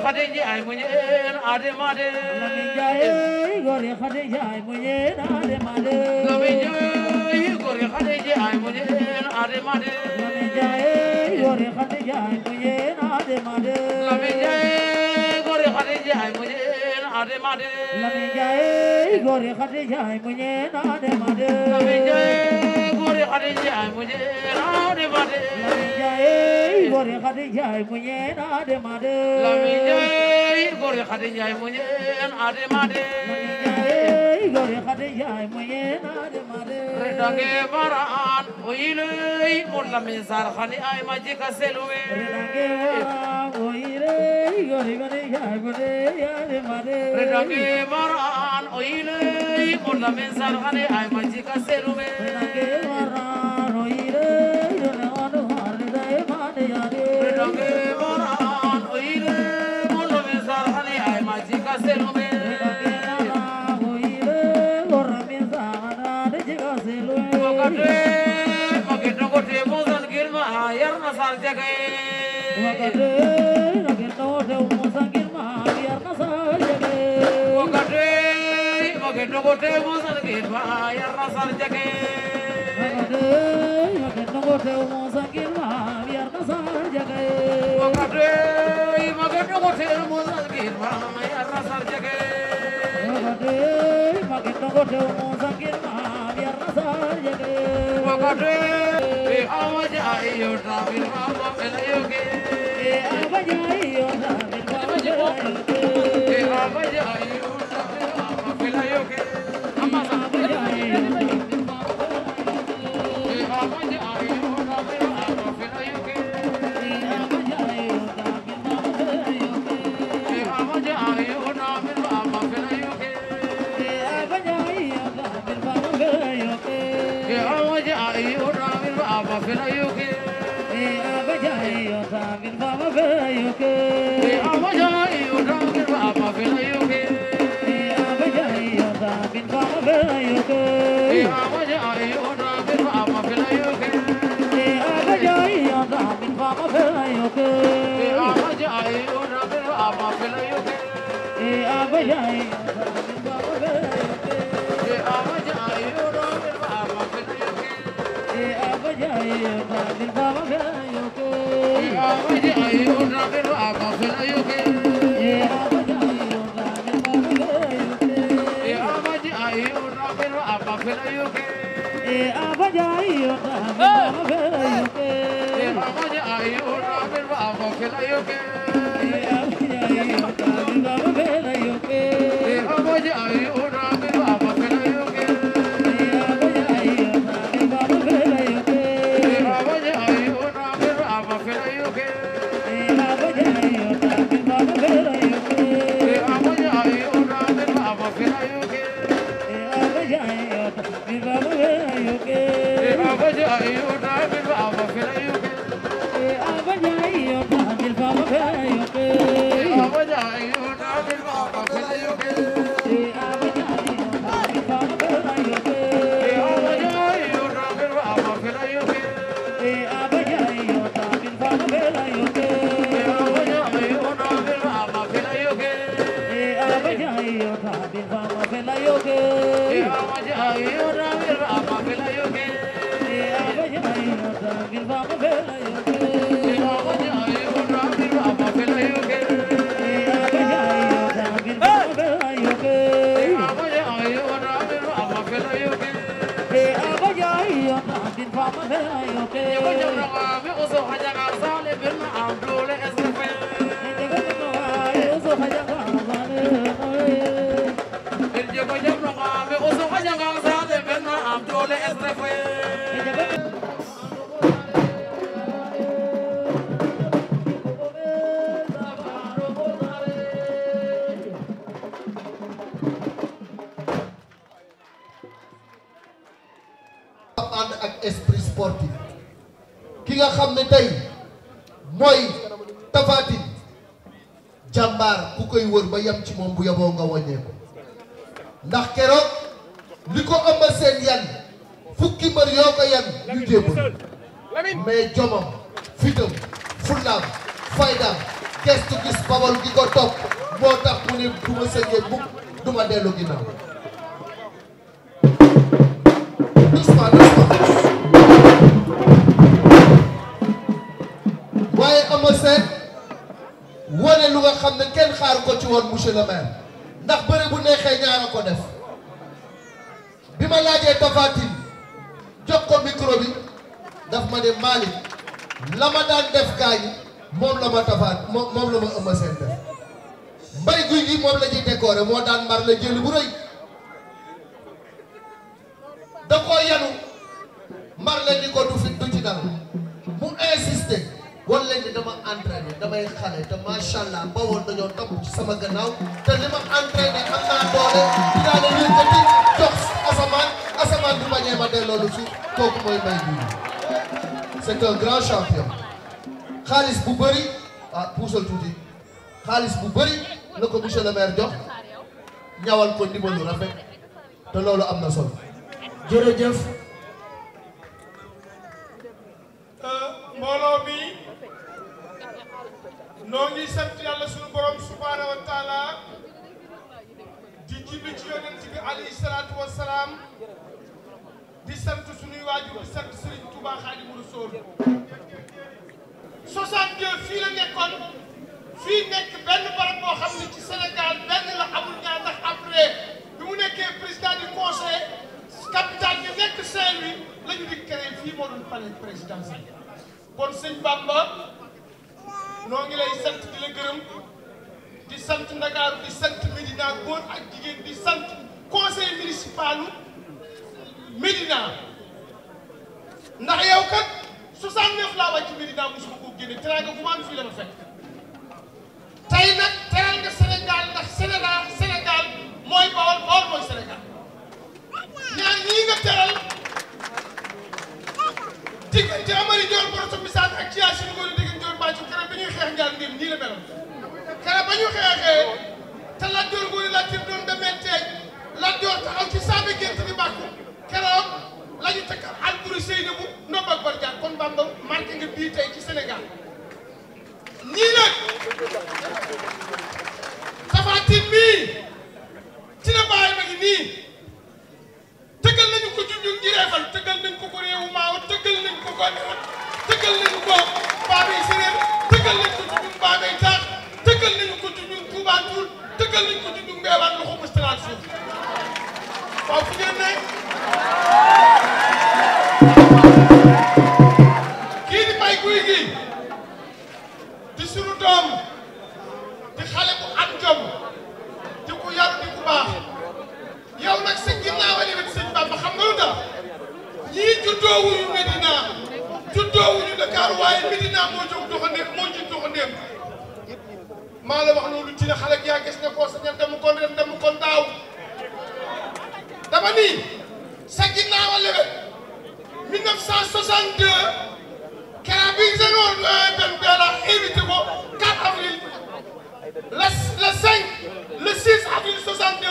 Khadija ay munyen ade made Lamin jaye gore Khadija ay munyen ade made Lamin jaye gore Khadija ay munyen ade made Lamin jaye gore Khadija ay munyen ade made Lamin jaye gore Khadija ay munyen ade made Lamin jaye gore Khadija ay munyen ade made Lamin jaye gore Khadija ay munyen ade made Lamin jaye gore Khadija ay munyen ade made Lamin jaye gore Khadija ay munyen ade made Lamin jaye gore Khadija ay munyen ade made Redange baran oile molla mizar khani ay majika seluwe Redange baran oile gore Khadija ay munyen ade made Redange baran oile molla mizar khani ay majika seluwe Redange baran oile yone onu harde made yare Redange baran oile molla mizar khani ay majika seluwe Redange baran oile gorra mizar ade jika seluwe Wakate mageto kote mozan girma yar nasar jagaye Wakate mageto kote mozan girma yar nasar jagaye Wakate mageto kote mozan girma yar nasar jagaye Wakate mageto kote mozan girma yar nasar jagaye Wakate mageto kote mozan girma yar nasar jagaye Wakate mageto kote mozan girma yar nasar jagaye Wakate awajayo travel baba pelayoge awajayo travel baba pelayoge awajayo travel baba pelayoge amma awajayo ànd ak esprit sportif ki nga xam ne tey mooy Tapha Tine jàmbaar ku koy wër ba yem ci moom bu yaboo nga wàññeeku ndax keroog li ko ëmb seen yan fukki mbër yoo ko yan ñu jébbal mais jomam fitam fullaam faydaam gestu gis Bawol gi ko topp moo tax mu ne du ma sëggee mukk du ma dellu ginnaaw doucement waaye Eumeu Sène wane lu nga xam ne kenn xaar ko ci woon monsieur le maire ndax bëre bu neexee ñaara ko def bi ma laajee Tapha Tine jox ko micro bi daf ma ne Malick la ma daan def gaañ moom la ma Tapha moom la ma Eumeu Sène def mbay guy gi moom la ñuy décorer moo daan mar la jël bu rëy da koo yanu mar la ni ko du fi du ci dara mu insister wan leen ni dama entraîné damay xale te macha allah Bawol dañoo topp ci sama gannaaw te li ma entraîné am naa doole dinaa leen yëkkati jox asamaan bu bañee ma delloo lu suuf kooku mooy mbay guy c'est un grand champion xaalis bu bëri puusal tuuti xaalis bu bëri la ko monsieur le maire jox ñawal ko ndimbalu rafet te loolu am na solo jërëjëf mbooloo mi noo ngi sant yàlla sunu borom subhaanahu wa taala di julli ci yonent bi alayhi salaatu wa salaam di sant sunuy waajur di sant Serigne Touba Xaadimu Rasuul 62 fii la nekkoon fii nekk benn barab boo xam ne ci Sénégal benn la amul ñaar ndax après bi mu nekkee président du conseil capital bi nekk Saint-Louis la ñu di créé fii moo doon palais présidentiel kon sëñ Bamba noo ngi lay sant di la gërëm di sant Ndakaaru di sant Médina góor ak jigéen di sant conseil municipalu Médina ndax yow kat 69 laa wàcc Médina mosuma ko génne teraanga gu ma am fii la ma fekk tey nag teral nga Sénégal ndax Sénégal mooy Bawol Bawol mooy Sénégal ñaar ñii nga teral diggante Amari Dior Boroso Misaat ak Thia Sine Ngor diggante Dior Bacco keroog ba ñuy xeex njaal ngeen nii la meloon keroog ba ñu xeexee te Lat Dior Ngor la tir doon demee teej Lat Dior taxaw ci saabi gént di bàkku keroog la ñu teg Alboury Seynabou Ndob ak Bardiak kon Bamba marqué nga bii tey ci Sénégal ñii nag Tapha Tine mii ci la bàyyi ma ngi nii tëggal nañu ko junjun ji reefal tëggal nañ ko réewu maaw tëggal nañ ko newat tëggal nañu ko baabay séréer tëggal nañ ko junjun baabay taax tëggal nañu ko junjun Touba Toul tëggal nañ ko junjun mbeewaan loxo mustalaat suuf waaw fu ngeen ne kii di may guy gi di sunu doom di xale bu am jom di ku yaru di ku baax yow nag sa ginnaaw a wet sëñ Bamba xam nga lu tax ñii juddoowuñu Médina juddoowuñu Dakar waaye Médina moo jóg doxandéem moo jiit doxandéem maa la wax loolu ci la xale yaa gis ne koo sañal dem kon ren dem kon daaw dama nii sa ginnaaw a wet 1962 keroog bi Senghor benn beela invité ko 4 avril le 5 le 6 avril 62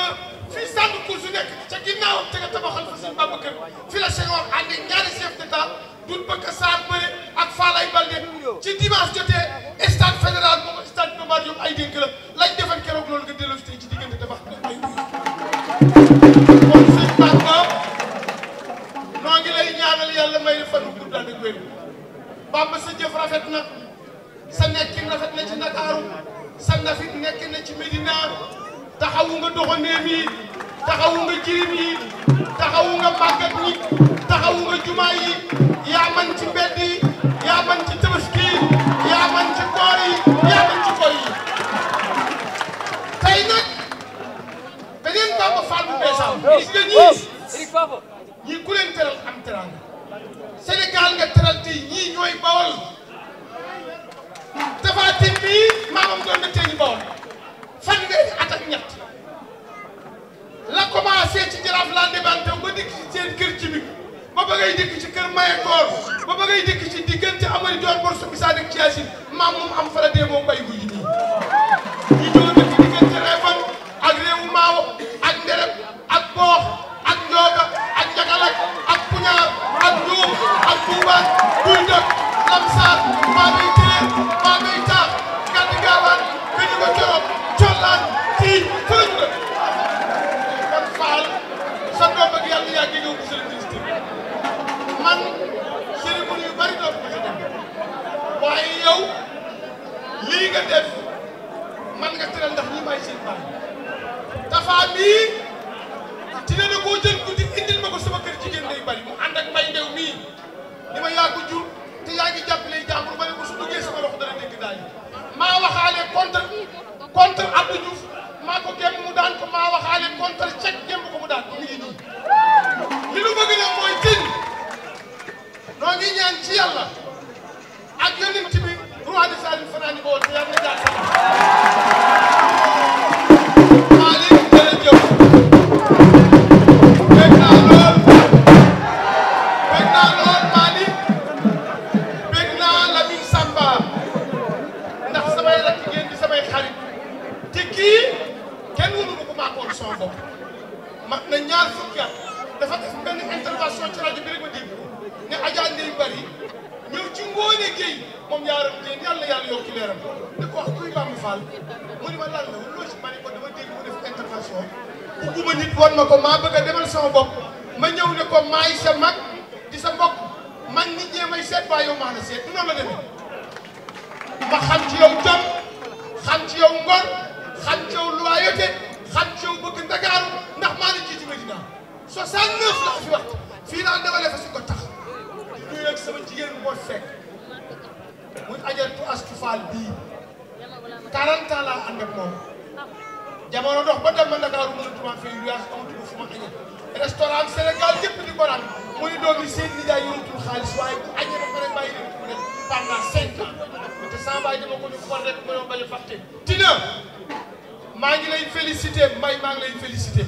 fii sànq ku su nekk ca ginnaawam te nga tabaxal fa sëñ Bamba kër fi la Senghor àndi ñaari chef d'état dul bëgg a saar bëre ak Falaye Baldé ci dimanche jotee stade fédéral boobu stade Iba Mar Diop ay dénk la lañ defal keroog loolu nga delloo si tey ci diggante tabax ay kon sëñ Bamba noo ngi lay ñaanal yàlla may la fan gudd ak wér Bamba sa jëf rafet na sa nekkin rafet na ci Ndakaaru sa ndafit nekk na ci Médina taxawu nga doxandéem yi taxawu nga jirim yi taxawu nga màggat ñi taxawu nga jumaa yi yaa man ci mbedd yi yaa man ci tabaski yi yaa man ci koor yi yaa man ci koor yi tey nag beneen Bamba Fall bu beesam gis nga ñii ku leen teral am teranga Sénégal nga teral tey ñii ñooy Bawol Tapha Tine bii maamam doon na tey ñu Bawol fanweeri at ak ñett la commencé ci jaraaf laa ndebante ba dikk ci seen kër ci bi ba ba ngay dikk ci kër Mayekoor ba ba ngay dikk ci diggante Amari Dior Boroso Misaat ak Thia Sine maam moom am fa la dee moom mbay gu yi nii ñu ñoo dëkk diggante Réfan ak réewu Maawo ak Ndereb ak Boox ak Njooga ak Njagalak ak Puñaar ak Njuum ak Buubaan Buy Dëkk Lamsaar Babay Téer Babay Taax Gàdd Gaaba man nga teral ndax ñi may seen baay Tapha mii dina na koo jël guddi indil ma ko sama kër jigéen day bari mu ànd ak mbay ndew mii li ma yaa ko jur te yaa ngi jàppale jàmbur ba ne ko su duggee sama loxo dana dégg daal maa waxaale contre Abdou Diouf maa ko gémm mu daan ko maa waxaale contre Cech gémm ko mu daan ko mi ngi nii li nu bëgg nag mooy tin noo ngi ñaan ci yàlla ak yonent bi roi de Salim fanaani bool te yàlla na jaar sama Malick jërëjëf bég naa lool Malick bég naa Lamine Samba ndax samay rakk ngeen di samay xarit te kii kenn mënu ma ko maakoon son bopp mat na ñaar fukki at dafa def benn intervention ci rajo bi rek ma dégg ne Adja Ndeye Bari ñëw ci Ngoone Gueye moom yaaram Gueye yàlla yàlla yokki leeram ne ko wax kuy Bamba Fall mu ni ma lan la loo ci ma ne ko dama dégg mu def intervention bugguma nit woon ma ko maa bëgg a demal sama bopp ma ñëw ne ko maay sa mag di sa mbokk man nit ñee may seet waa yow maa la seet du noonu la demee ma xam ci yow jom xam ci yow ngor xam ci yow loyauté xam ci yow bëgg Ndakaaru ndax maa la jiitu Medina 69 la fi wax fii laa dawale fa su ko tax di nuyu nag sama jigéen moo fekk muy ajaratu Astu Fall bii 40 ans laa ànd ak moom jamono dox ba dem ma Ndakaaru mënatuma fii luyaas amatuma fu ma añee restaurant Sénégal yëpp di ko ràññ mu ni doom yi seen nijaay yoratul xaalis waaye bu añee ba pare bàyyi leen ko def pendant 5 ans te sama baay dama ko ñu for rek ma yow bañ a fàtte Tina maa ngi lay félicité Mbaye maa ngi lay félicité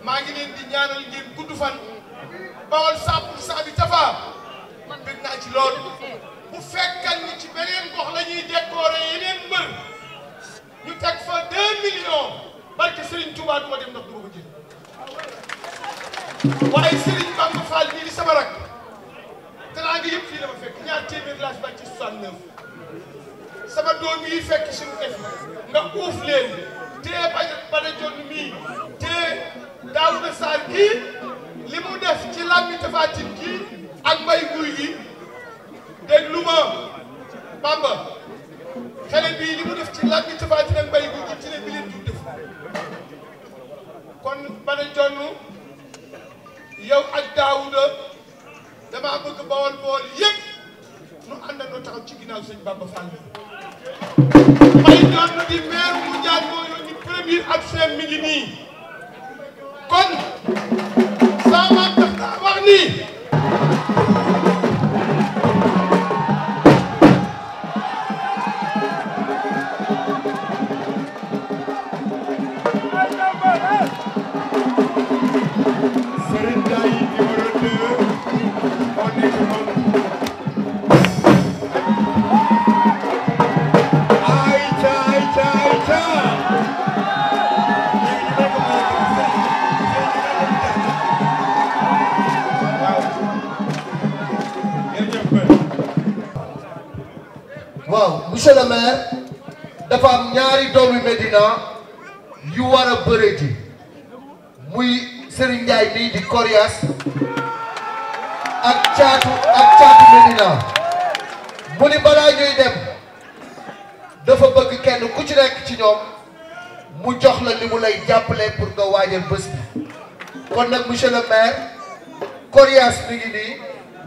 maa ngi leen di ñaanal ngeen gudd fan Bawol 100% bi Tapha bëgg naa ci loolu bu fekkal ni ci beneen gox la ñuy décorer yeneen mbër ñu teg fa 2 millions barke Serigne Touba du ma dem ndax du ma ko jël waaye Serigne Bamba Fall bii di sama rak teraanga yëpp fii la ma fekk ñaar téeméer laa fi bàcc ci 69 sama doom yi fekk suñu def nga uuf leen téye bana jonn mii téye Daouda Sarr kii li mu def ci làmmi Tapha Tine kii ak mbay guy gi déglu ma Bamba xale bii li mu def ci làmmi Tapha Tine ak mbay guy gi ci ne bi leen jur def kon bana jonn yow ak Daouda dama bëgg Bawol Bawol yëpp nu àndandoo taxaw ci ginnaaw sëñ Bamba Fall may doon di maire mu jaar moo yónni premier adjoint mi ngi nii kon sama maam tax daa wax nii Serigne Ndiaye numéro 2 moo nekk noonu waaw monsieur le maire dafa am ñaari doomi Medina yu war a bëre ji muy Serigne Ndiaye nii di Coriace ak caatu Medina mu ni balaa ñuy dem dafa bëgg kenn ku ci nekk ci ñoom mu jox la li mu lay jàppale pour nga waajal bés bi kon nag monsieur le maire Coriace mi ngi nii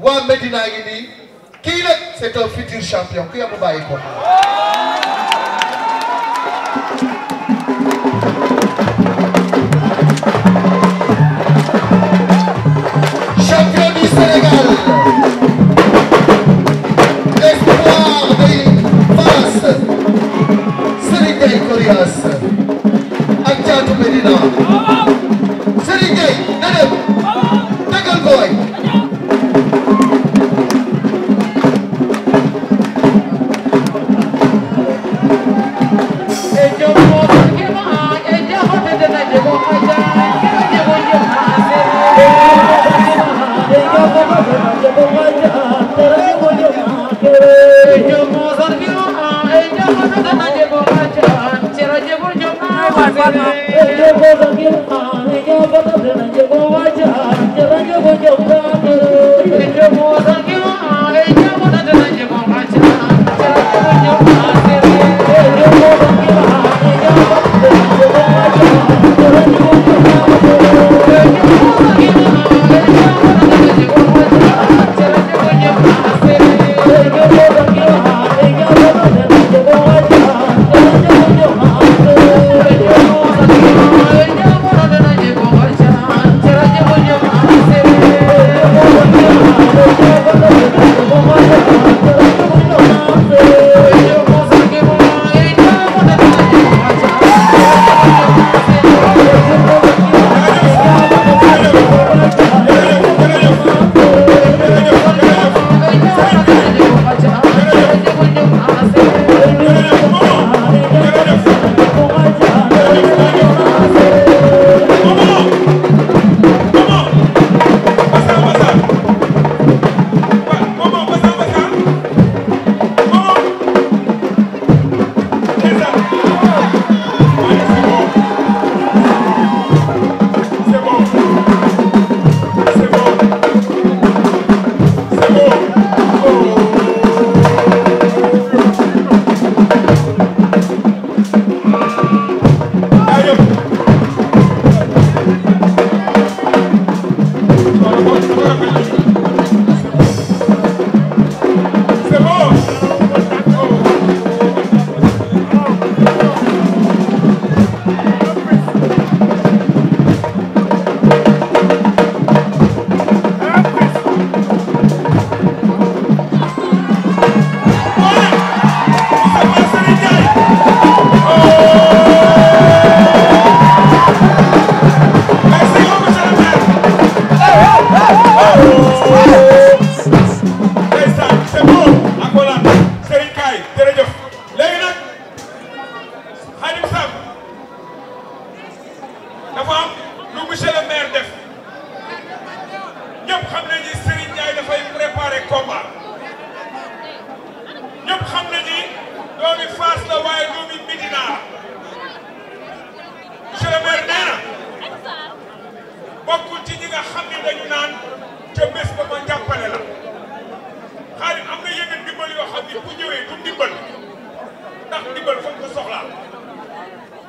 waa Medina ngi nii kii nag c'est un futur champion ku yamu bàyyi ko champion du Sénégal espoir de Fass Serigne Ndiaye Coriace ak caatu Medina Serigne Ndiaye na dem tegal ko waay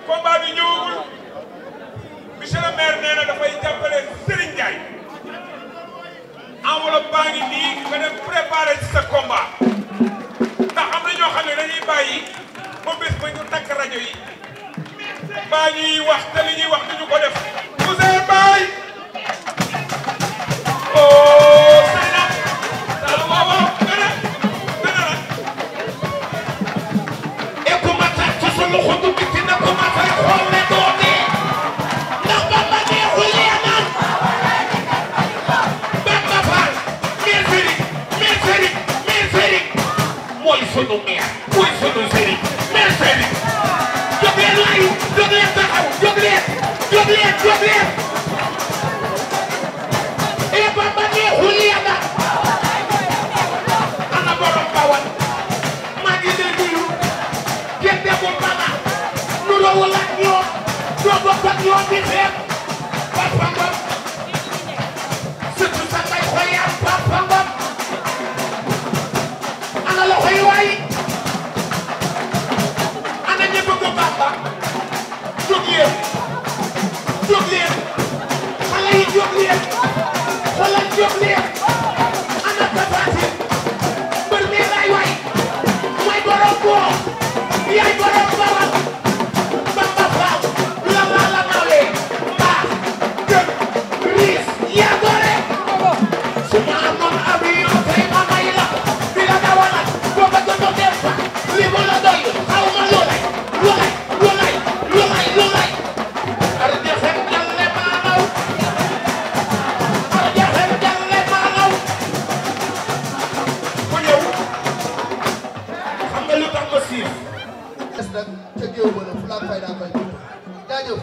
combat bi ñëwagul monsieur le maire nee na dafay jàppale Serigne Ndiaye enveloppe baa ngi nii nga dem préparer ci sa combat ndax am na ñoo xam ne dañuy bàyyi ba bés ba ñu takk rajo yi baa ñuy wax te li ñuy wax duñu ko def Ousseyn Baye oh Sene waaw waaw gën a la et commentaire ci sunu xuntu bi dina commentaire xool ne doo dee ndax Bamba neexul yaa naan Bamba Fall meer Serigne mooy sunu meer mooy sunu Serigne meer Serigne jóg leen waay jóg leen taxaw jóg leen et Bamba neexul yaa naan ana borom Bawal maa ngi leen di nuyu kenn demul Bamba nu roowul ak ñoom doo bokk ak ñoom di xeex Papa Ngom surtout sa ngay xoyam Papa Ngom ana loxo yi waay ana ñi bëgg Bamba jóg leen xale yi jóg leen xoolal jóg leen ana Tapha Tine mbër mi lay waay mooy borom boo yaay borom Bawal Bamba Fall la nawee mbaax gën riis yaa gore su ma amoon avion tey ma may la di la dawalal boo ko jotoo dem fa li mu la doy xaw ma lu lay ar jaxem jalle maa law ku ñëw xam nga lu tax ma siif des nag ca géew ba la fu la fay daa koy jaajëf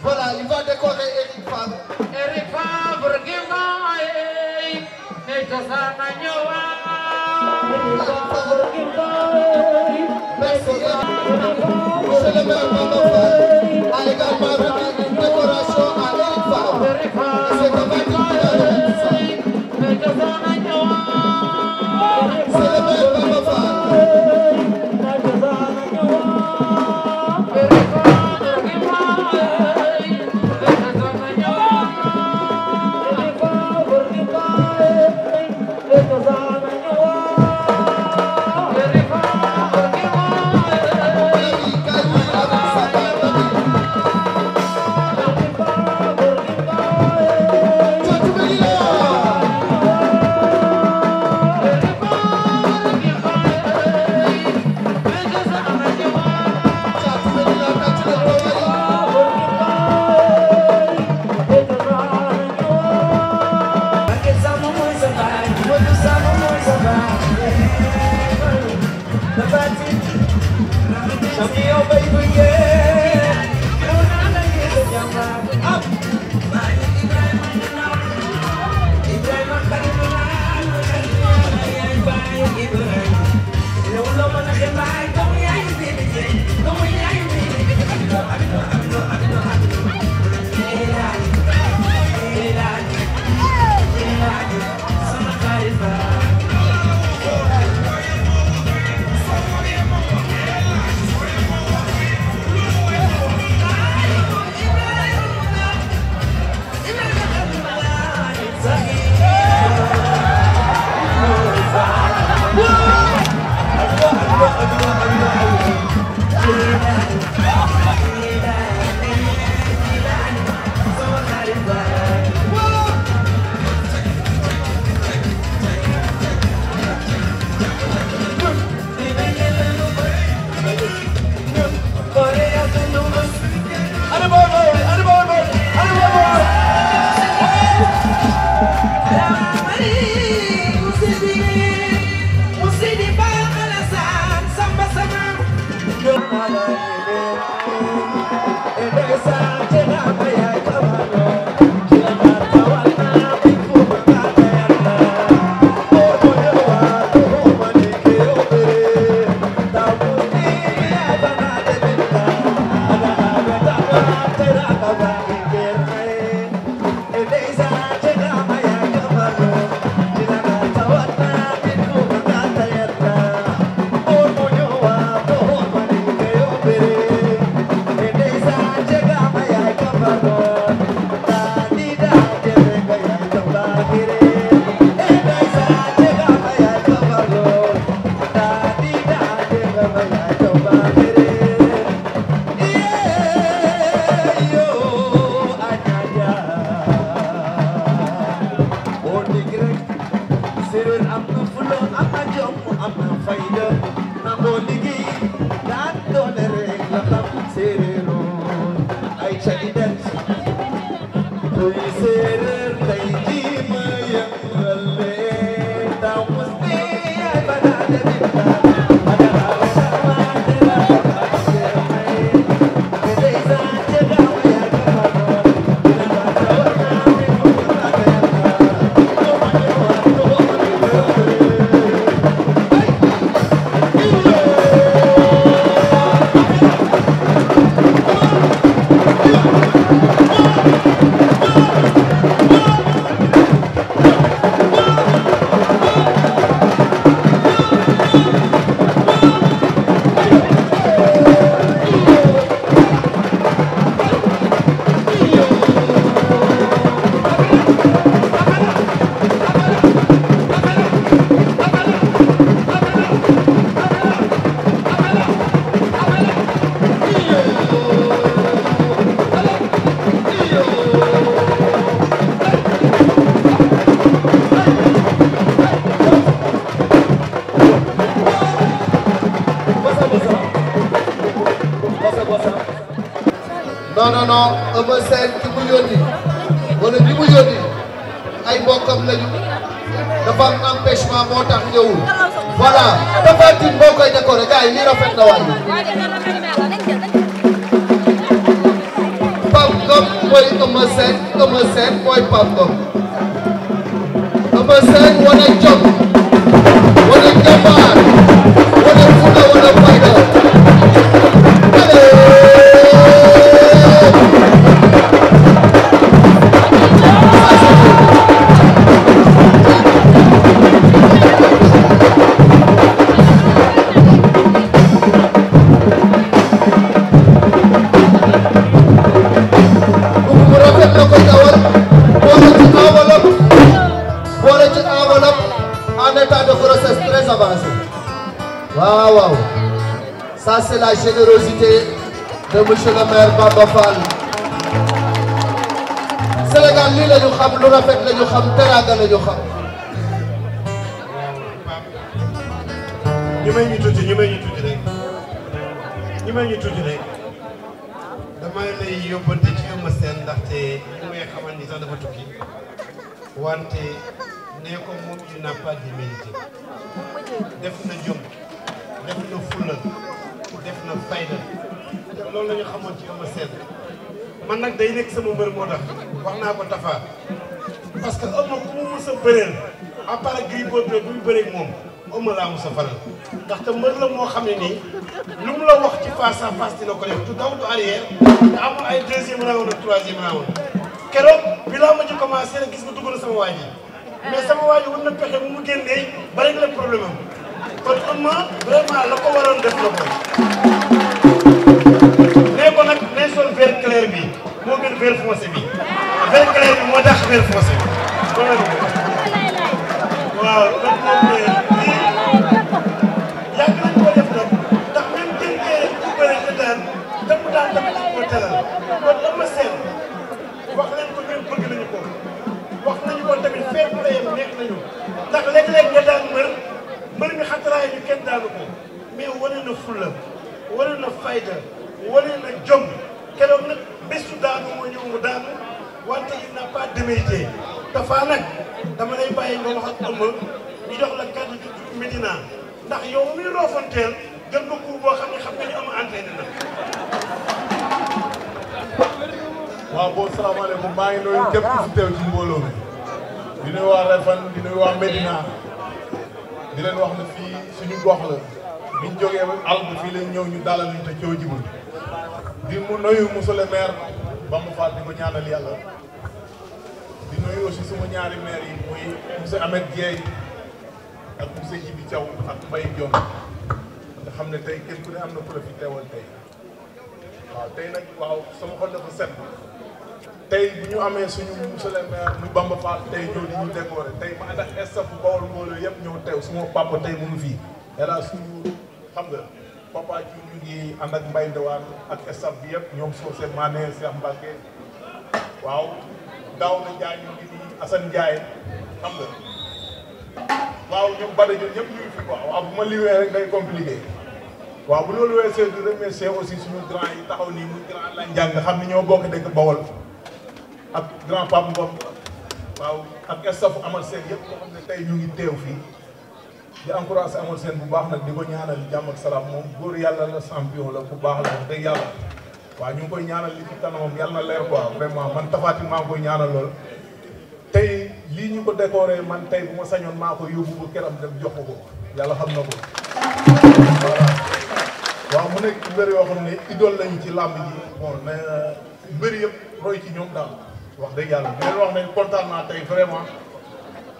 voilà il va décorer Eric Favre. Eric Favre Gimbaay ne cosaan ñëwa Merci. Monsieur le maire Bamba Fall a également remis une décoration à Eric Favre. Et c'est Tapha Tine qui a remis ça. C'est le maire Bamba Fall. non non non Eumeu Sene ki mu yónni wala ñi mu yónni ay mbokkam lañu dafa am empêchement moo tax ñëwul voilà Tapha Tine moo koy décoré gars yi lii rafet na waay Pape Ngom mooy Eumeu Sene mooy Pape Ngom Eumeu Sene wane jom wane jàmbaar wane fulla wane fayda Wow, ça c'est la générosité de monsieur le maire Bamba Fall. Sénégal lii la ñu xam lu rafet la ñu xam teraanga la ñu xam. ñu may ñu tuuti rek damay lay yóbbante ci Eumeu Sene ndaxte li may xamal ni sax dafa tukki wante nee ko moom il n'a pas de mérite def na jom. def na fulla def na fayda te loolu la ñu xamoon ci Eumeu Sene man nag day nekk sama mbër moo tax wax naa ko Tapha parce que Eumeu ku mu mës a bëreel à part Gris Bordeaux bu ñu bëree moom Eumeu laa mës a faral ndaxte mbër la moo xam ne nii lu mu la wax ci face à face dina ko def du daw du arrière te amul ay deuxième round ak troisième round keroog bi laa ma ci commencé rek gis nga dugg na sama waa ji mais sama waa ji war na pexe bu mu génnee ba régler problème am kon Eumeu vraiment la ko waroon def na ko nee ko nag nee sol vert clair bi moo gën vert foncé bi vert clair bi moo tax vert foncé bi waaw donc moom lii yàgg nañ ko def nag ndax même jëndee bu bëri te daan damu daan tamit dañ ko teral kon Eumeu Sene wax leen ko ñun bëgg nañu ko wax nañu ko tamit fair play neex nañu ndax léeg-léeg nga daan mbër mi xataraay ñu kenn daanu ko mais wane na fulla wane na fayda wane na jom keroog nag bésu daanu moo ñëw mu daanu wante il n'a pas démérité Tapha nag dama lay bàyyi nga wax ak Eumeu ñu jox la kàddu ci Médina ndax yow mi roofanteel jël nga coup boo xam ne xam nga ñu am entraîné na. waaw boobu salaamaaleykum maa ngi nuyu képp ku fi teew ci mbooloo mi di nuyu waa Refane di nuyu waa Médina di leen wax ne fii suñu gox la biñ jógee àll bi fii lañ ñëw ñu dalal ñu te coow jibul di mu nuyu monsieur le maire Bamba Fall di ko ñaanal yàlla di nuyu aussi suma ñaari maire yi muy monsieur Ahmed Dieye ak monsieur Djibi Thiaw ak Mbaye Diom nga xam ne tey kenn ku ne am na profit teewal tey waaw tey nag waaw sama xol dafa set tey bu ñu amee suñu monsieur le maire muy Bamba Fall tey ñëw di ñu décorer tey ma ànd ak staff Bawol mbooloo yëpp ñëw teew suma papa tey mu ngi fii era suñu xam nga papa ci ñu ngi ànd ak Mbaye Ndewaan ak staff bi yëpp ñoom Socé Mané Cheikh Mbacke waaw daaw na Ndiaye ñu ngi nii Assane Ndiaye xam nga waaw ñoom Bada ñun ñëpp ñu ngi fi quoi waaw bu ma liwee rek day compliqué waaw bu loolu weesoo di remercier aussi suñu grand yi taxaw nii muy grand la njàng nga xam ne ñoo bokk dëkk Bawol ak grand Pape Ngom waaw ak staff Amal Seen yëpp nga xam ne tey ñu ngi teew fii di encouragé Amal Seen bu baax nag di ko ñaanal jàmm ak salaam moom góor yàlla la champion la bu baax la wax dëgg yàlla waaw ñu ngi koy ñaanal li ci kanamam yàlla na leer quoi vraiment man Tapha Tine maa ngi koy ñaanal lool tey lii ñu ko décoré man tey bu ma sañoon maa ko yóbbu ba keram dem jox ko yàlla xam na ko voilà waaw mu nekk mbër yoo xam ne idole lañu ci làmb ji bon na mbër yëpp roy ci ñoom daal wax dëgg yàlla di leen wax ne kontaan naa tey vraiment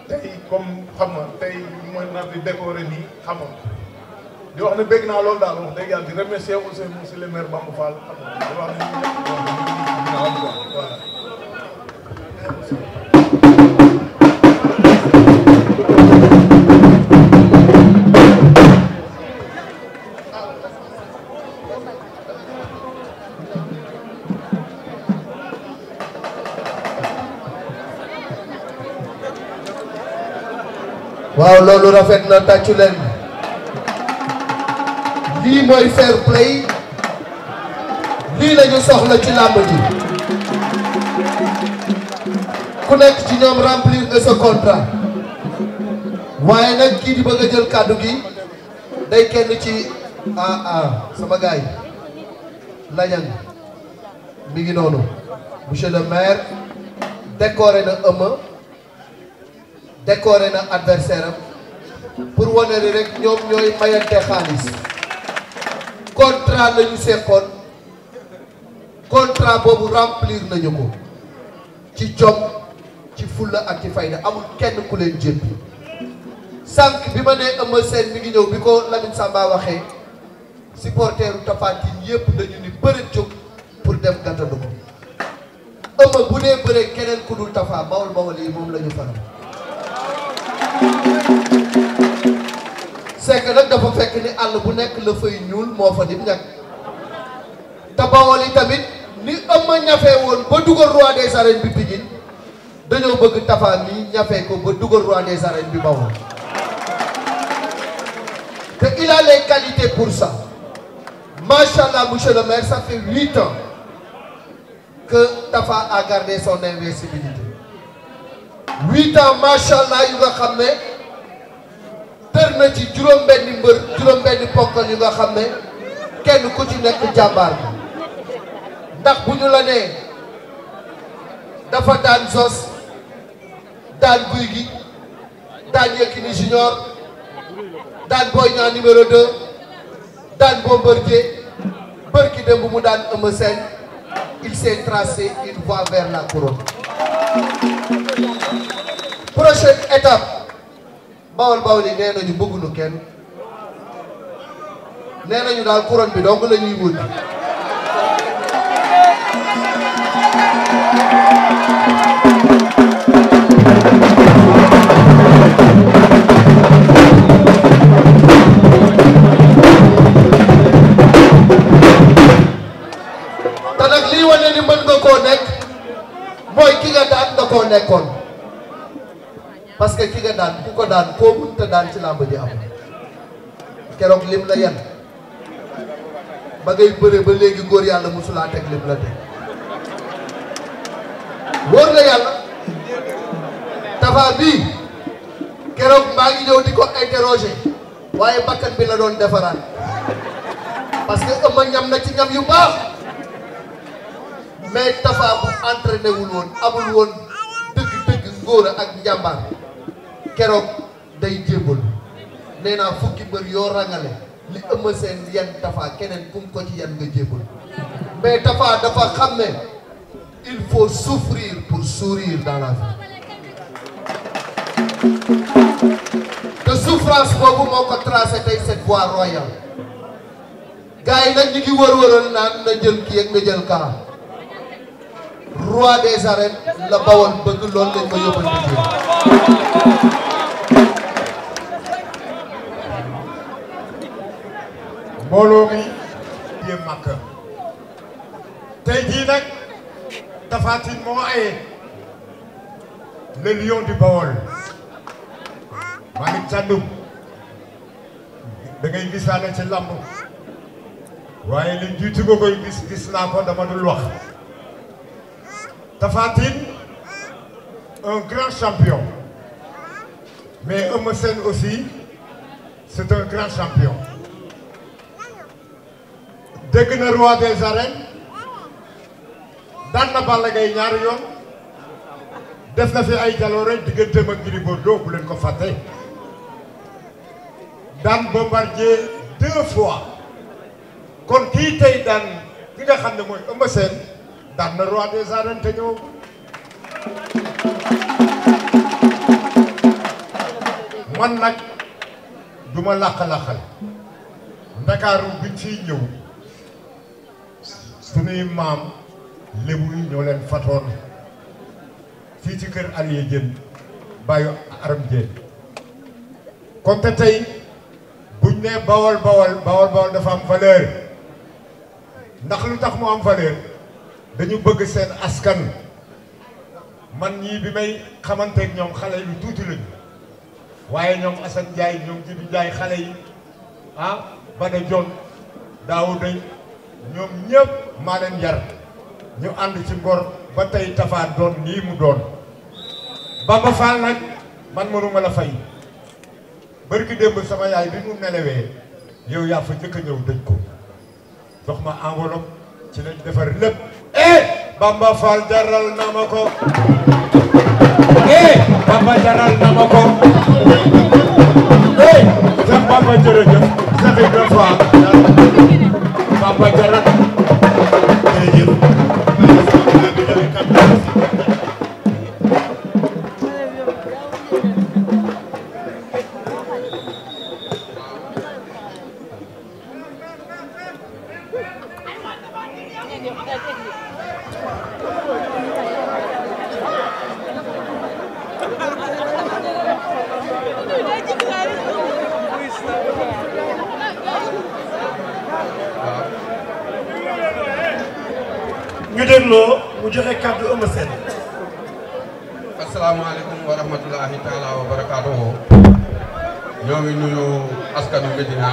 tey comme xam nga tey ñu mooy nar di décorer nii xam nga di wax ne bégg naa loolu daal wax dëgg yàlla di remercier aussi monsieur le maire Bamba Fall xam nga di wax ne voilà. waaw loolu rafet na tàccu leen lii mooy fair play lii lii lañu soxla ci làmb ji ku nekk ci ñoom remplir nga sa contrat waaye nag kii di bëgg a jël kàddu gi day kenn ci sama gaay lañan mi ngi noonu monsieur le maire décoré na Eumeu décoré na adversaire am pour wane ni rek ñoom ñooy mayante xaalis contrat lañu seqoon contrat boobu remplir nañu ko ci jom ci fulla ak ci fayda amul kenn ku leen jéppi sànq bi ma nee Eumeu Sène mi ngi ñëw bi ko Lamine Samba waxee supporteru Tapha Tine yépp dañu ni bëreet jóg pour dem gàttandu ko Eumeu bu dee bëree keneen ku dul Tapha bawol bawol yi moom la ñu faral c'est que nag dafa fekk ni àll bu nekk la fay ñuul moo fa dim ñàkk te bawol yi tamit ni Eumeu ñafee woon ba dugal roi des arènes bi Pikine dañoo bëgg Tapha mi ñafee ko ba dugal roi des arènes bi bawol te il a les qualités pour ça machallah monsieur le maire ça fait 8 ans que Tapha a gardé son invincibilité 8 ans machallah yu nga xam ne tër na ci juróom-benni mbër juróom-benni ponkal yu nga xam ne kenn ku ci nekk jàmbaar bi ndax bu ñu la nee dafa daan Zos daan Guy gi daan Yékini Junior daan Boy Niang numéro 2 daan Bombardier bërki démb mu daan Eumeu Sène il s'est tracé une voie vers la couronne. Prochaine étape bawol bawol yi nee nañu bëgguñu kenn nee nañu daal couronne bi donc la ñuy wut. te nag lii wane ni mën nga koo nekk mooy ki nga daan da koo nekkoon parce que ki nga daan ku ko daan koo mënta daan ci làmb ji am keroog lim la yan ba ngay bëre ba léegi góor yàlla musulaa teg lim la teg wóor na yàlla Tapha bii keroog maa ngi ñëw di ko interroger waaye bakkan bi la doon defaraat parce que Eumeu ñam na ci ñam yu baax mais Tapha bu entraîné wul woon amul woon dëgg-dëgg ngóor ak njàmbaar keroog day jébbal nee naa fukki mbër yoo rangale li Eumeu Sène yan Tapha keneen kum ko ci yan nga jébbal mais Tapha dafa xam ne il faut souffrir pour sourire dans la vie te souffrance boobu moo ko tracé tey cette voie royale gars yi nag ñu ngi wër-wëral naan na jël kii ak na jël kaa roi des arènes la bawol bëgg loolu lañ ko yóbbante ji mbooloo mi yéem màkk tey jii nag Tapha Tine moo aye le lion du Bawol Malick Thiandoum da ngay gisaane ci lamb waaye li jiitu nga koy gis naa ko dama dul wax Tapha Tine un grand champion mais Eumeu Sène aussi c'est un grand champion dégg na roi des arènes daan na Balla Gaye ñaari yoon def na fi ay jaloore digganteem ak Gris Bordeaux bu leen ko fàtte daan Bombardier 2 fois kon kii tey daan ki nga xam ne mooy Eumeu Sène daan na roi des arènes te ñëw man nag du ma làq-làqal Ndakaaru biñ fiy ñëw suñuy maam lébu yi ñoo leen fatoon fii ci kër Alié Diène bàyyi Aram Diène kon te tey buñ ne bawol dafa am valeur ndax lu tax mu am valeur dañu bëgg seen askan man ñii bi may xamanteeg ñoom xale lu tuuti lañu waaye ñoom Assane Ndiaye ñoom Jibi Ndiaye xale yi Bada Jon Daouda ñoom ñëpp maa leen yar ñu ànd ci ngor ba tey Tapha doon nii mu doon. Bamba Fall nag man mënuma la fay barki démb sama yaay bi mu nelawee yow yaa fa njëkk a ñëw dëj ko jox ma enveloppe ci lañ defar lépp. Bamba Fall jaral na ma ko. Bamba jaral na ma ko. Cheikh Bamba jërëjëf. Cheikh Ibrahima Fall. Bamba jaral. jërëjëf. ñu dégloo mu joxe kàddu Eumeu Sene. asalaamaaleykum wa rahmatulahi taala wa barakaatuhu. ñoo ngi nuyu askanu Medina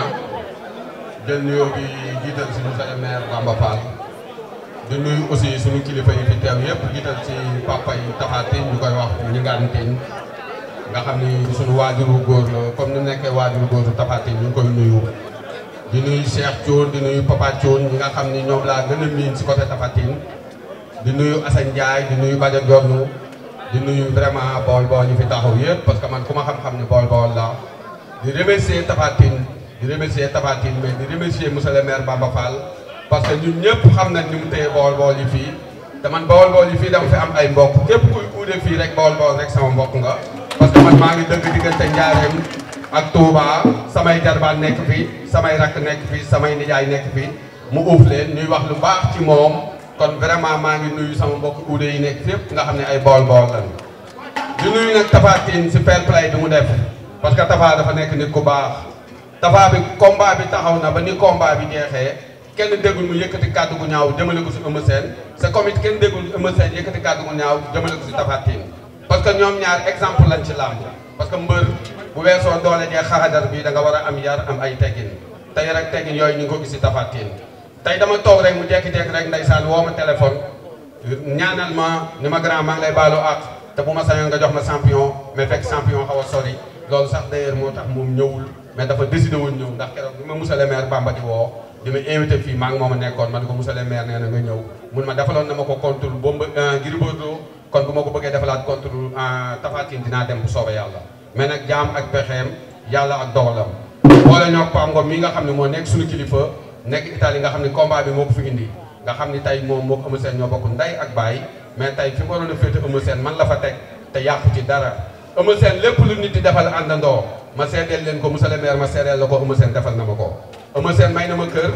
jël nuyoo bi jiital si monsieur le maire Bamba Fall di nuyu aussi suñu kilifa yi fi teew yëpp jiital ci papa yi Tapha Tine ñu koy wax ñi ngaan Tine nga xam ni suñu waajuru góor la comme ni nekkee waajuru góoru Tapha Tine ñu ngi koy nuyu. di nuyu Cheikh Thion di nuyu Papa Thion ñi nga xam ni ñoom laa gën a miin si côté Tapha Tine di nuyu Assane Ndiaye di nuyu Badiane Diornou di nuyu vraiment bool ñu fi taxaw yëpp parce que man ku ma xam-xam ni bool la di remercier Tapha Tine mais di remercier monsieur le maire Bamba Fall parce que ñun ñëpp xam nañ ni mu téye bool yi fii te man bool yi fii dama fi am ay mbokk képp kuy uude fii rek bool rek sama mbokk nga parce que man maa ngi dëgg diggante Njaareem ak Touba samay jarbaat nekk fi samay rakk nekk fi samay nijaay nekk fi mu uuf leen ñuy wax lu baax ci moom kon vraiment maa ngi nuyu sama mbokk uude yi nekk fépp nga xam ne ay bool lañu di nuyu nag Tapha Tine si fair play bi mu def parce que Tapha dafa nekk nit ku baax Tapha bi combat bi taxaw na ba ni combat bi jeexee kenn déggul mu yëkkati kàddu gu ñaaw jëmale ko si Eumeu Sene c'est comme it kenn déggul Eumeu Sene yëkkati kàddu gu ñaaw jëmale ko si Tapha Tine parce que ñoom ñaar exemple lañ ci làmb parce que mbër bu weesoo doole jee xaxadar bi da nga war a am yar am ay teggin tey rek teggin yooyu ñu ngi ko gis si Tapha Tine tey dama toog rek mu jekki-jekki rek ndeysaan woo ma téléphone ñaanal ma ni ma grand maa ngi lay baalu ak te bu ma sañoon nga jox ma champion mais fekk champion xaw a sori loolu sax d'ailleurs moo tax moom ñëwul mais dafa décidé woon ñëw ndax keroog bi ma monsieur le maire Bamba di woo di ma invité fii maa ngi moom a nekkoon ma ne ko monsieur le maire nee na nga ñëw mun ma defaloon na ma ko contre Bomba Gris Bordeaux kon bu ma ko bëggee defalaat contre Tapha Tine dinaa dem bu soobee yàlla mais nag jaam ak pexeem yàlla ak dogalam boole ñoo Pam Ngom mi nga xam ne moo nekk suñu kilifa nekk Italie nga xam ne combat bi moo ko fi indi nga xam ni tey moom moo ko Eumeu Sene ñoo bokk ndey ak baay mais tey fi mu waroon a féete Eumeu Sene man la fa teg te yàqu ci dara Eumeu Sene lépp lu nit di defal àndandoo ma seedeel leen ko monsieur le maire ma seedeel la ko Eumeu Sene defal na ma ko Eumeu Sene may na ma kër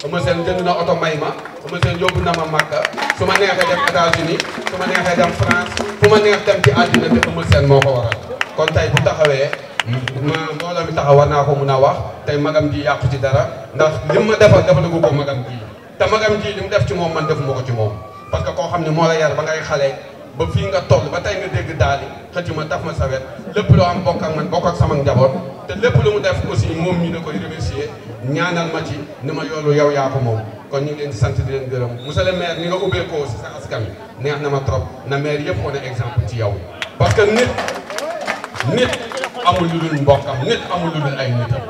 Eumeu Sene jënd na oto may ma Eumeu Sene yóbbu na ma Makka su ma neexee dem États-Unis su ma neexee dem France fu ma neex dem ci àddina bi Eumeu Sene moo ko waral kon tey bu taxawee mbooloo mi taxaw war naa ko mun a wax tey magam ji yàqu ci dara ndax li ma defal defalagu ko magam ji te magam ji li mu def ci moom man defuma ko ci moom parce que koo xam ne moo la yar ba ngay xale ba fii nga toll ba tey nga dégg daal di xëcc ma taf ma sawet lépp loo am bokk ak man bokk ak sama njaboot te lépp lu mu def aussi moom ñi da koy remercier ñaanal ma ci ni ma yoolu yow yaa ko moom kon ñu ngi leen di sant di leen gërëm monsieur le maire ni nga ubbeekoo si sa askan neex na ma trop na maire yëpp wane exemple ci yow parce que nit amul lu dul mbokkam nit amul lu dul ay nitam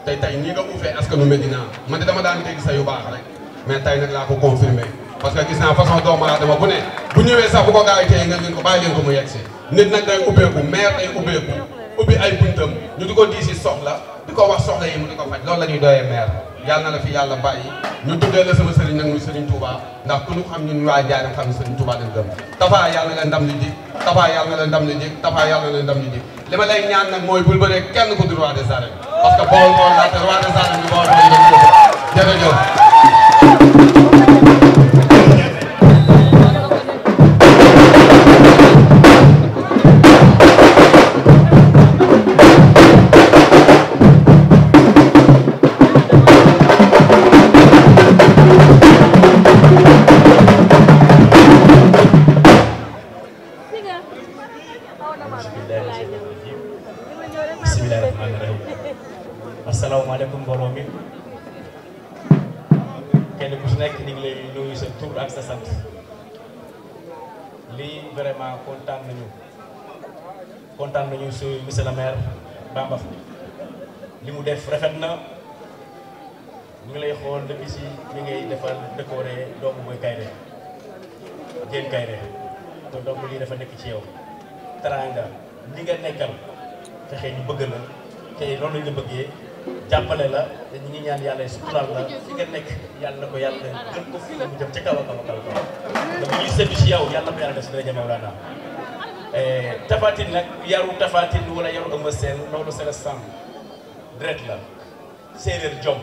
tey nii nga uufee askanu Medina man de dama daan dégg sa yu baax rek mais tey nag laa ko confirmé parce que gis naa façon doomu aadama bu ne bu ñëwee sax bu ko gars yi tey nga leen ko bàyyi leen ko mu yegg si nit nag day ubbeeku maire day ubbeeku ubbi ay buntam ñu di ko diisi soxla di ko wax soxla yi mu di ko faj loolu la ñuy doyee maire yàlla na la fi yàlla bàyyi ñu tuddee la sama sëriñ nag muy sëriñ Touba ndax ku ñu xam ñun waa Njaaréem xam ne sëriñ Touba lañ gëm Tapha yàlla na leen ndam li jik Tapha yàlla na leen ndam li jik Tapha yàlla na leen ndam li jik li ma lay ñaan nag mooy bul bëree kenn ku di roi des arènes parce que bool la te roi des arènes bi bool lañ ko jërëjëf Bismillahirrahmanirrahim. Assalamualaikum mbooloo mi tur ak sa sant lii vraiment kontaan nañu si monsieur le maire Bamba li mu def rafet na ñu ngi lay xool depuis si li ngay defal décoré doomu mooy Kayre Diène Kayre kon donc lii dafa nekk ci yow teraanga li nga nekkal fexe ñu bëgg la te loolu lañ la bëggee jàppale la te ñu ngi ñaan yàlla suturaal la fi nga nekk yàlla na ko yàlla gën ko fi mu jëm ca kaw a kaw a kaw te bu ñuy séddu si yow yàlla na ko yàlla def si dara jëmee wala Tapha Tine nag yaru Tapha Tine wala yaru Eumeu Sene loolu c'est le sang dret la séeréer jom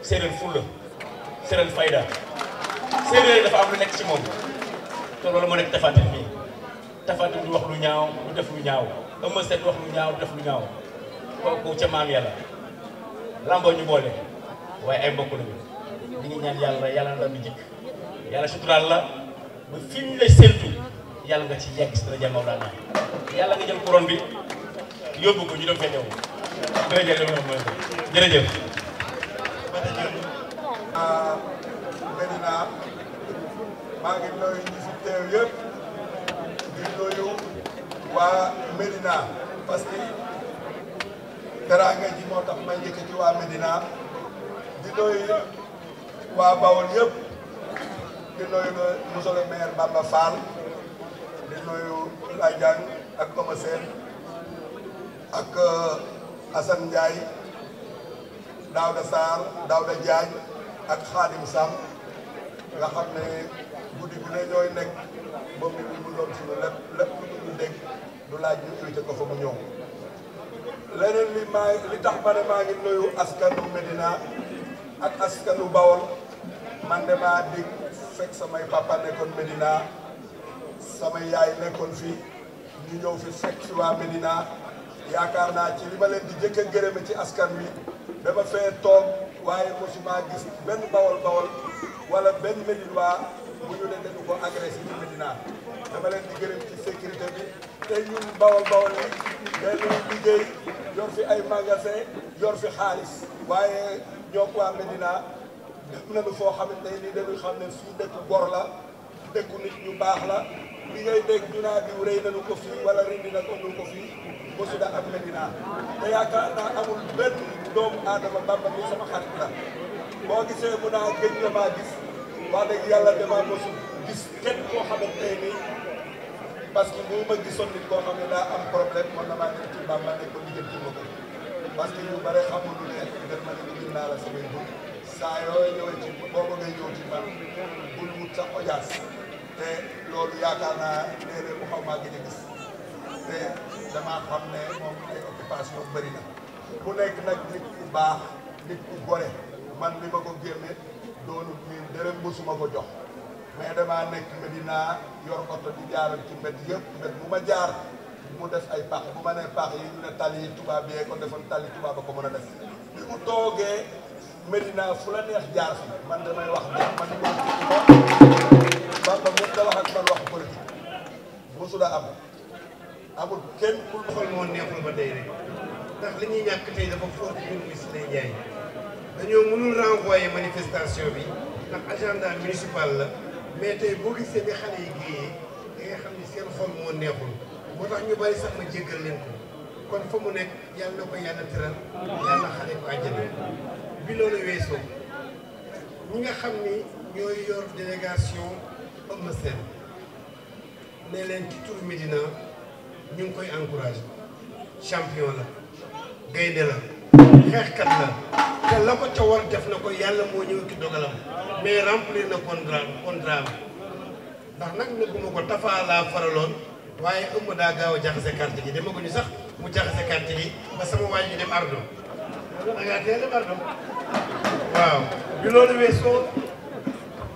séeréer fulla séeréer fayda séeréer dafa am lu nekk ci moom te loolu moo nekk Tapha Tine bii Tapha Tine du wax lu ñaaw du def lu ñaaw Eumeu Sene du wax lu ñaaw du def lu ñaaw kooku ca maam yàlla lamboo ñu boole waaye ay mbokk lañu ñu ngi ñaan yàlla ndam bi jikk yàlla suturaal la ba fi ñu lay séntu yàlla nga ci yegg si dara jàmm Mawlana yàlla nga jël couronne bi yóbbu ko ñu dem fete wu jërëjëf. Medina maa ngi nuyu ñi fi teew yëpp di nuyu waa Medina parce que teraanga ji moo tax may njëkk ci waa Medina di nuyu waa Bawol yëpp di nuyu monsieur le maire Bamba Fall di nuyu Ladiane ak Eumeu Sene ak Assane Ndiaye Daouda Sarr Daouda Diagne ak Khadim Sam nga xam ne guddi gu ne ñooy nekk moom nit ñi mu doon suñu lépp lu ñu dégg du laaj ñu invité ko fa mu ñëw leneen li tax ma ne maa ngi nuyu askanu Medina ak askanu Bawol man de maa dégg fekk samay papa nekkoon Medina samay yaay nekkoon fii ñu ñëw fi fekk fi waa Medina yaakaar naa ci li ma leen di jëkk a gërëme ci askan wi dama fee toog waaye mosuma gis benn Bawol wala benn Médinois bu ñu ne dañu ko agressé ci Medina dama leen di gërëm ci sécurité bi te ñun Bawol yi dañuy liggéey yor fi ay magasin yor fi xaalis waaye ñoo ko waa Medina def nañu foo xamante ni dañuy xam ne fii dëkku gor la dëkku nit ñu baax la li ngay dégg ñu naa diw rëy nañu ko fii wala rindi na ko ko fii mosu da am Medina te yaakaar naa amul benn doomu aadama Bamba mi sama xarit la boo gisee mu naa gëj na maa gis wax dëgg yàlla dama mosu gis kenn koo xamante ni parce que bu ma gisoon nit koo xam ne daa am problème man na maa nekk ci Bamba ne ko lijjanti ma ko parce que ñu bare xamul lu nekk def ma ne ko gis naa la samay bët saa yooyu ñëwee ci boobu ngay ñëw ci man bul wut sax audience te loolu yaakaar naa léeg-léeg mu xaw maa gën a gis te damaa xam ne moom ay occupation bëri na ku nekk nag nit ku baax nit ku gore man li ma ko génne doonut nii dërëm mësuma ko jox mais damaa nekk Medina yor oto di jaaral ci mbedd yëpp mbedd bu ma jaar mu def ay pax bu ma nee pax yi ñu ne tali yi tubaab yee ko defoon tali tubaab a ko mën a def bi mu toogee Medina fu la neex jaar fi man damay wax ne man Bamba mos da wax ak man wax politique mosula am amul kenn ku xol moo neexul ba tey rek ndax li ñuy ñàkk tey dafa fort ñun Miss Ndeye Ndiaye dañoo mënul renvoyer manifestation bi ndax agenda municipal la mais tey boo gisee bi xale yi géeyee da nga xam ni seen xol moo neexul moo tax ñu bari sax ma jéggal leen ko kon fa mu nekk yàlla na ko yàlla tëral yàlla xale ko àjjana bi loolu weesoo ñi nga xam ni ñooy yor délégation Eumeu Sene ne leen ci turu Médina ñu ngi koy encouragé champion la gaynde la xeexkat la te la ko ca war def na ko yàlla moo ñëw ki dogalam mais remplir na contrat ndax nag nëbbuma ko Tapha laa faraloon waaye Eumeu daa gaaw a jaxase carte gi demaguñu sax mu jaxase carte gi ba sama waaj yi dem ardo da ngaa teel dem ardo waaw bi loolu weesoo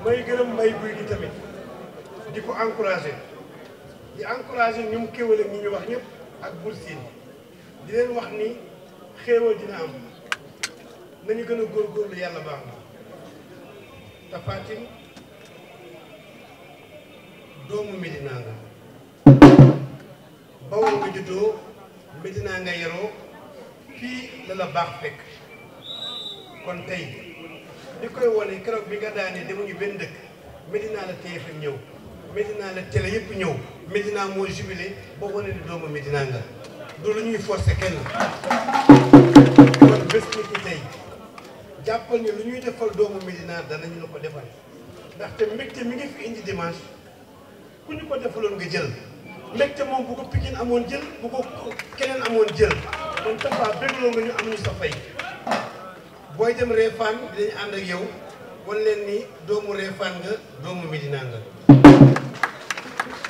may gërëm may buy gi tamit di ko encouragé di encouragé ñoom kéwale ñi ñu wax ñëpp ak Boursine di leen wax ni xéewal dina am nañu gën a góorgóorlu yàlla baax na Tapha Tine doomu Medina nga Bawol nga juddoo Medina nga yaroo fii la la baax fekk kon tey li koy wone keroog bi nga daanee demuñu benn dëkk Médina la TFM ñëw Médina la télé yëpp ñëw Médina moo jubilé ba wane ni doomu Médina nga du lu ñuy forcer kenn kon bés ni ki tey jàppal ni lu ñuy defal doomu Médina danañu la ko defal ndaxte mbégte mi ngi fi indi dimanche ku ñu ko defaloon nga jël mbégte moom bu ko Pikine amoon jël bu ko keneen amoon jël kon Tapha bégloo nga ñu amuñu sa fay booy dem Réfane dinañ ànd ak yow wan leen ni doomu Réfane nga doomu Médina nga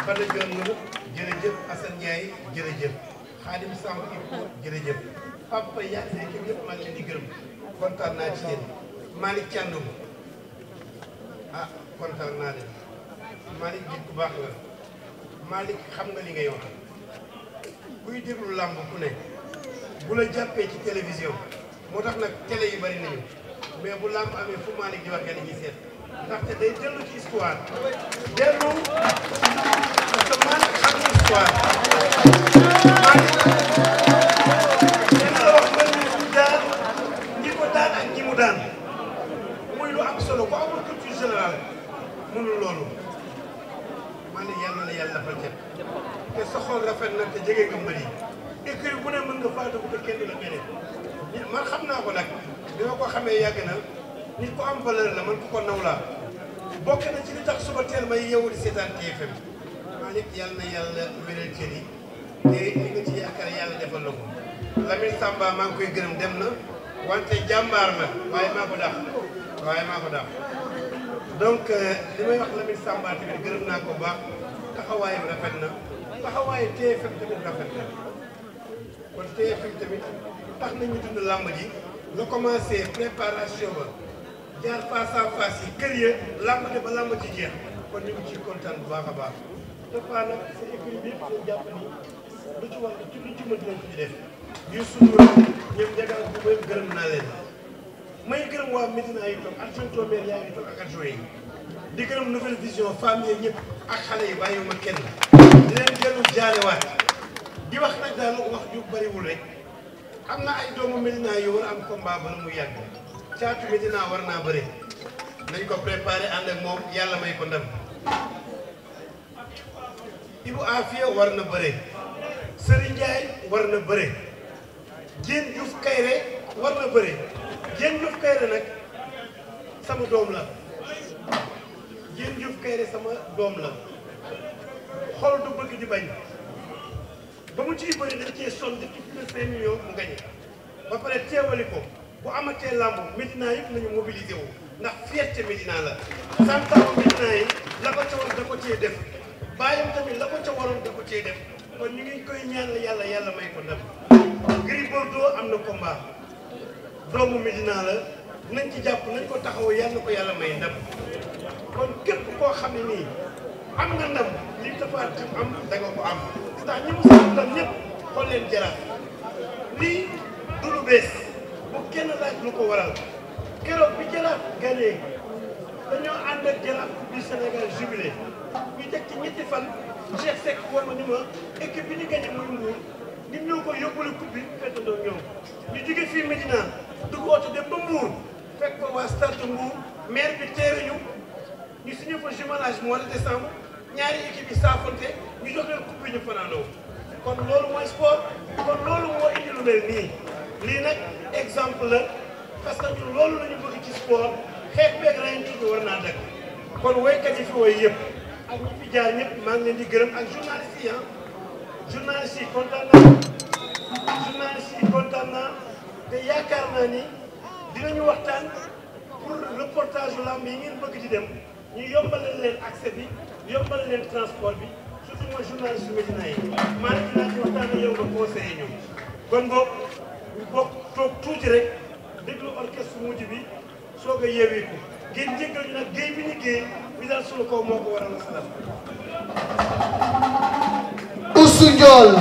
Bada Dione nga jërëjëf Assane Ndiaye jërëjëf Khadim Samb Iko jërëjëf Papa yaa ngi nekk yëpp maa ngi leen di gërëm kontaan naa ci yéen Malick Thiandoum kontaan naa leen Malick nit ku baax nga Malick xam nga li ngay wax kuy déglu làmb ku ne bu la jàppee ci télévision moo tax nag télé yi bari nañu mais bu làmb amee fu Malick di wax nga dañuy seet ndaxte day dellu ci histoire dellu parce que Malick xam nga histoire Malick dina la wax mel ni ku daan ñi ko daan ak ñi mu daan muy lu am solo ku amul culture générale mënul loolu Malick yàlla na yàlla defal cet te sa xol rafet na te jege nga mbëri écurie bu ne mën nga faa dugg te kenn du la mere man xam naa ko nag bi ma ko xamee yàgg na nit ku am valeur la man ku ko naw laa bokk na ci li tax suba teel may yeewu di seetaan TFM Malick yàlla na yàlla wéral cër yi te li nga ci yaakaar yàlla defal la ko Lamine Samba maa ngi koy gërëm dem na wante jàmbaar la waaye maa ko dàq donc li may wax Lamine Samba tamit gërëm naa ko bu baax taxawaayam rafet na taxawaayu TFM tamit rafet na kon TFM tamit tax nañu dund làmb ji la commencé préparation ba jaar face à face yi kër ya làmb de ba làmb ji jeex kon ñu ngi ciy kontaan bu baax a baax Tapha nag sa équipe bi ñu jàpp ni lu ci wax ci lu ci mën dinañ ko ci def yu suñu ñoom jagal bu may gërëm naa leen may gërëm waa Médina yi toog adjoint maire yaa ngi toog ak adjoint yi di gërëm nouvelle vision famille ñëpp ak xale yi bàyyiwuma kenn di leen dellu jaalewaat di wax nag daal wax ju bariwul rek am na ay doomu Médina yu war a am combat bala mu yàgg caatu Médina war naa bëre nañ ko préparé ànd ak moom yàlla may ko ndam Ibou Afia war na bëre Serigne Ndiaye war na bëre Diène Diouf Kayre war na bëre Diène Diouf Kayre nag sama doom la Diène Diouf Kayre sama doom la xol du bëgg di bañ ba mu ciy bëri dañ cee sonn depuis plus de 5 millions mu gañe ba pare teewali ko bu amatee làmb Médina yëpp nañu mobilisé wu ndax fierté Médina la santawu Médina yi la ko ca war da ko cee def bàyyam tamit la ko ca waroon da ko cee def kon ñu ngi koy ñaan yàlla yàlla may ko ndam Gris Bordeaux am na combat doomu Médina la nañ ci jàpp nañ ko taxaw yàlla ko yàlla may ndam kon képp koo xam ne nii am nga ndam li Tapha Tine am da nga ko am ndax ñi mu sax ndam ñëpp xool leen Jaraaf lii du lu bees bu kenn laaj lu ko waral keroog bi Jaraaf gagné dañoo ànd ak Jaraaf du Sénégal jubilé ñu teg ci ñetti fan Cheikh Seck war ma ni ma équipe bi ñu gagné muy Mbour nit ñoo ko yóbbule coupe bi fekkandoo ñoom ñu jóge fii Médina dugg oto dem ba Mbour fekk ko waa stade Mbour maire bi teere ñu signé fa jumelage mois de décembre ñaari équipe yi saafonte ñu jox leen coupe bi ñu fanaanoo kon loolu mooy sport kon loolu moo indi lu mel nii lii nag exemple la parce que ñun loolu la ñu bëgg ci sport xeex beeg reyante bi war naa dëkk kon woykat yi fi woy yëpp ak ñi fi jaar ñëpp maa ngi leen di gërëm ak journaliste yi journaliste yi kontaan naa te yaakaar naa ni dinañu waxtaan pour reportage yu lamb yi ngeen bëgg di dem ñu yombalal leen accès bi yombalal leen transport bi surtout mooy journaliste Médina yi maa ngi dinaa ci waxtaan ak yow nga conseillé ñu kon boog ñu bokk toog tuuti rek déglu orchestre mujj bi soog a yeeweeku ngeen jéggal ñu nag géey bi ñu géey bi daal sunu kaw moo ko waral a salam Oussou Ndiol